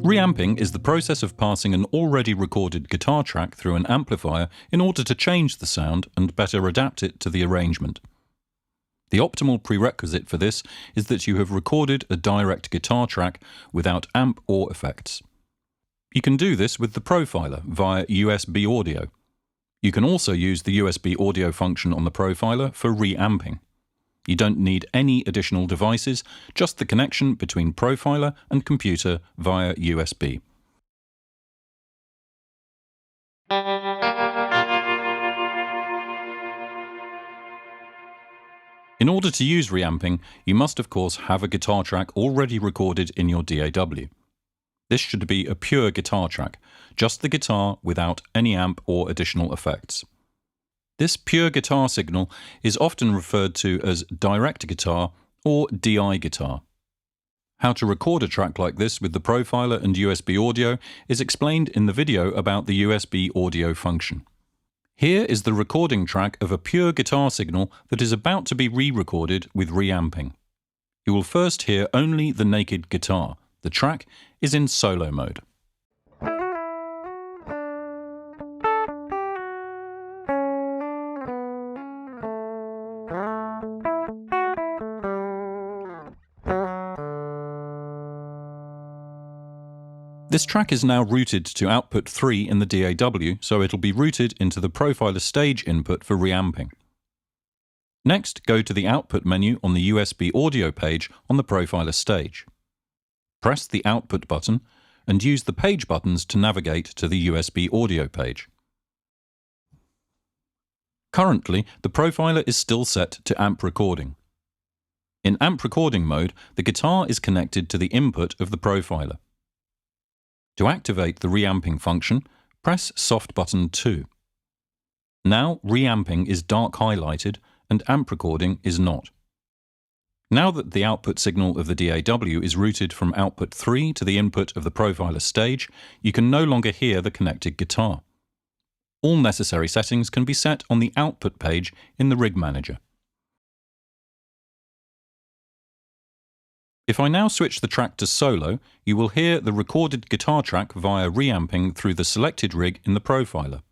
Reamping is the process of passing an already recorded guitar track through an amplifier in order to change the sound and better adapt it to the arrangement. The optimal prerequisite for this is that you have recorded a direct guitar track without amp or effects. You can do this with the profiler via USB audio. You can also use the USB audio function on the profiler for reamping. You don't need any additional devices, just the connection between profiler and computer via USB. In order to use reamping, you must of course have a guitar track already recorded in your DAW. This should be a pure guitar track, just the guitar without any amp or additional effects. This pure guitar signal is often referred to as direct guitar or DI guitar. How to record a track like this with the profiler and USB audio is explained in the video about the USB audio function. Here is the recording track of a pure guitar signal that is about to be re-recorded with reamping. You will first hear only the naked guitar. The track is in solo mode. This track is now routed to output 3 in the DAW, so it'll be routed into the profiler stage input for reamping. Next, go to the output menu on the USB audio page on the profiler stage. Press the output button and use the page buttons to navigate to the USB audio page. Currently, the profiler is still set to amp recording. In amp recording mode, the guitar is connected to the input of the profiler. To activate the reamping function, press soft button 2. Now reamping is dark highlighted and amp recording is not. Now that the output signal of the DAW is routed from output 3 to the input of the profiler stage, you can no longer hear the connected guitar. All necessary settings can be set on the output page in the Rig Manager. If I now switch the track to solo, you will hear the recorded guitar track via reamping through the selected rig in the profiler.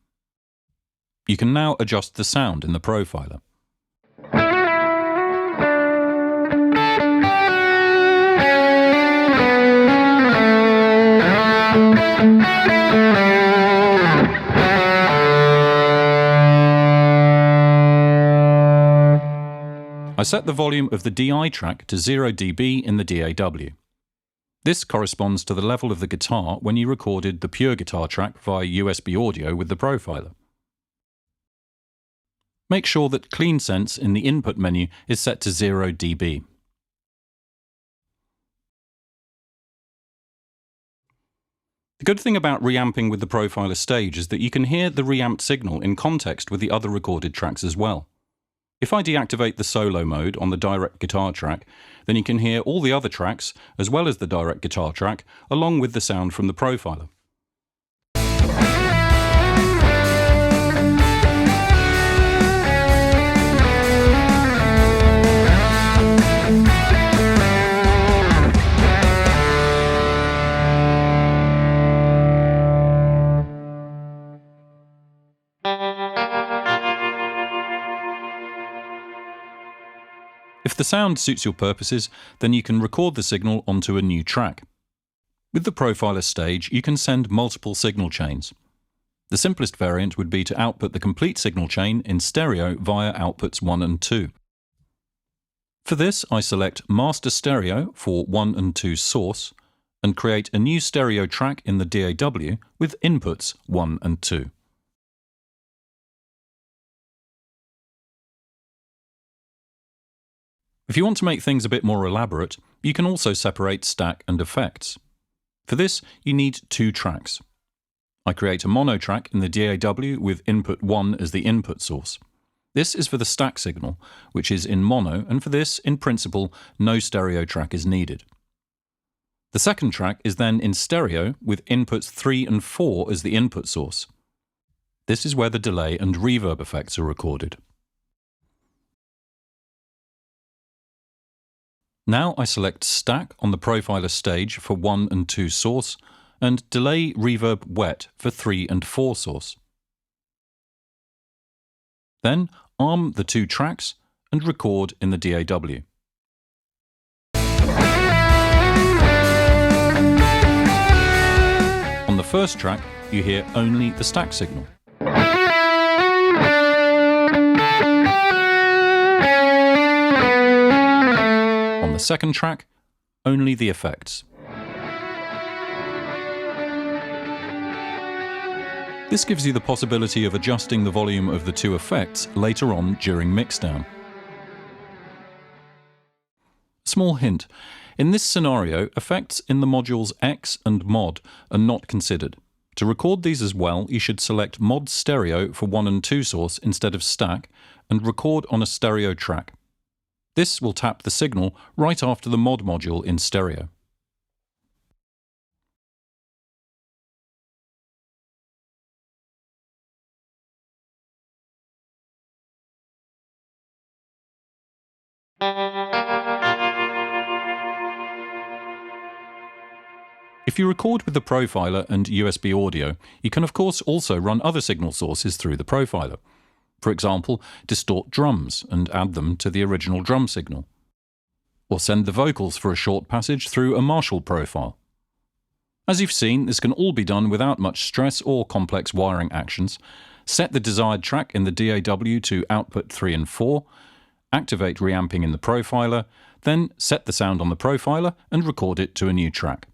You can now adjust the sound in the profiler. I set the volume of the DI track to 0 dB in the DAW. This corresponds to the level of the guitar when you recorded the pure guitar track via USB audio with the profiler. Make sure that Clean Sense in the input menu is set to 0 dB. The good thing about reamping with the profiler stage is that you can hear the reamped signal in context with the other recorded tracks as well. If I deactivate the solo mode on the direct guitar track, then you can hear all the other tracks as well as the direct guitar track along with the sound from the profiler. If the sound suits your purposes, then you can record the signal onto a new track. With the profiler stage, you can send multiple signal chains. The simplest variant would be to output the complete signal chain in stereo via outputs 1 and 2. For this, I select Master Stereo for 1 and 2 source and create a new stereo track in the DAW with inputs 1 and 2. If you want to make things a bit more elaborate, you can also separate stack and effects. For this, you need 2 tracks. I create a mono track in the DAW with input 1 as the input source. This is for the stack signal, which is in mono, and for this, in principle, no stereo track is needed. The second track is then in stereo with inputs 3 and 4 as the input source. This is where the delay and reverb effects are recorded. Now I select Stack on the profiler stage for 1 and 2 source and delay reverb wet for 3 and 4 source. Then arm the 2 tracks and record in the DAW. On the first track, you hear only the stack signal. On the second track, only the effects. This gives you the possibility of adjusting the volume of the 2 effects later on during mixdown. Small hint: in this scenario, effects in the modules X and Mod are not considered. To record these as well, you should select Mod Stereo for 1 and 2 source instead of stack, and record on a stereo track. This will tap the signal right after the Mod module in stereo. If you record with the profiler and USB audio, you can of course also run other signal sources through the profiler. For example, distort drums and add them to the original drum signal. Or send the vocals for a short passage through a Marshall profile. As you've seen, this can all be done without much stress or complex wiring actions. Set the desired track in the DAW to output 3 and 4, activate reamping in the profiler, then set the sound on the profiler and record it to a new track.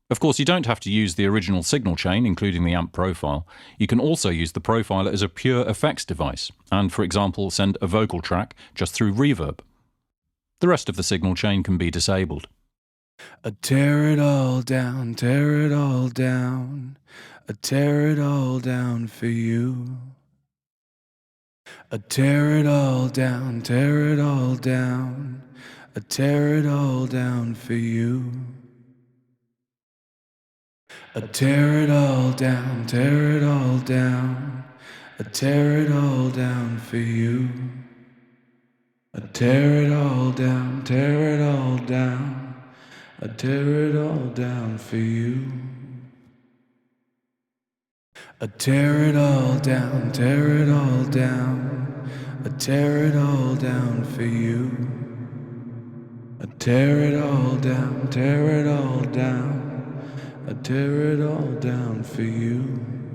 Of course, you don't have to use the original signal chain, including the amp profile. You can also use the profiler as a pure effects device, and, for example, send a vocal track just through reverb. The rest of the signal chain can be disabled. Tear it all down, tear it all down. Tear it all down for you. Tear it all down, tear it all down. Tear it all down for you. Tear it all down, tear it all down. Tear it all down for you. Tear it all down, tear it all down. Tear it all down for you. Tear it all down, tear it all down. Tear it all down for you. Tear it all down, tear it all down. Tear it all down for you.